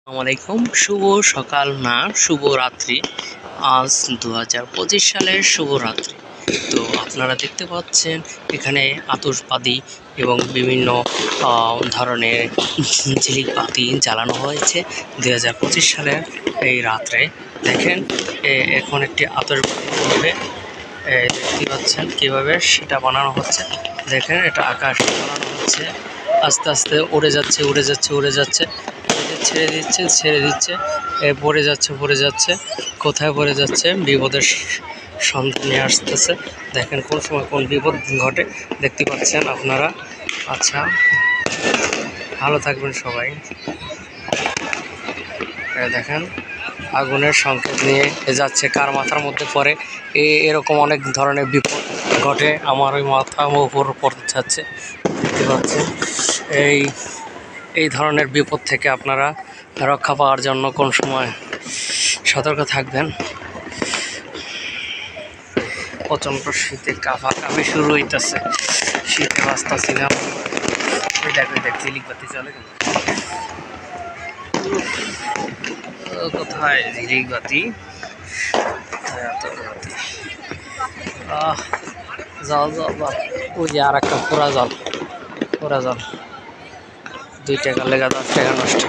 আসসালামাইকুম, শুভ সকাল না শুভ রাত্রি। আজ 2025 সালের শুভরাত্রি। তো আপনারা দেখতে পাচ্ছেন এখানে আতশবাজি এবং বিভিন্ন ধরনের ঝিলিক বাতি জ্বালানো হয়েছে 2025 সালের এই রাত্রে। দেখেন এখন একটি আতশবাজি দেখতে পাচ্ছেন কীভাবে সেটা বানানো হচ্ছে। দেখেন এটা আকাশ বানানো হচ্ছে, আস্তে আস্তে উড়ে যাচ্ছে উড়ে যাচ্ছে উড়ে যাচ্ছে, ছেড়ে দিচ্ছে ছেড়ে দিচ্ছে, পড়ে যাচ্ছে কোথায় পড়ে যাচ্ছে, বিপদের সন্ধান নিয়ে আসতেছে। দেখেন কোন সময় কোন বিপদ ঘটে দেখতে পাচ্ছেন আপনারা। আচ্ছা, ভালো থাকবেন সবাই। দেখেন আগুনের সংকেত নিয়ে যাচ্ছে, কার মাথার মধ্যে পড়ে এরকম অনেক ধরনের বিপদ ঘটে। আমার ওই মাথা উপর পড়তে যাচ্ছে, দেখতে পাচ্ছেন। এই ধরনের বিপদ থেকে আপনারা রক্ষা পাওয়ার জন্য কোন সময় সতর্ক থাকবেন। প্রচণ্ড শীতে কাঁপি শুরু হইতেছে, শীতে বাঁচতেছিলাম। দেখো ঝিলিক বাতি চলে কেন, কোথায় ঝিলিক বাতি, জল জল জল, ওই যে আর একটা পোড়া জল 2 টাকা লেগা 10 টাকা নষ্ট।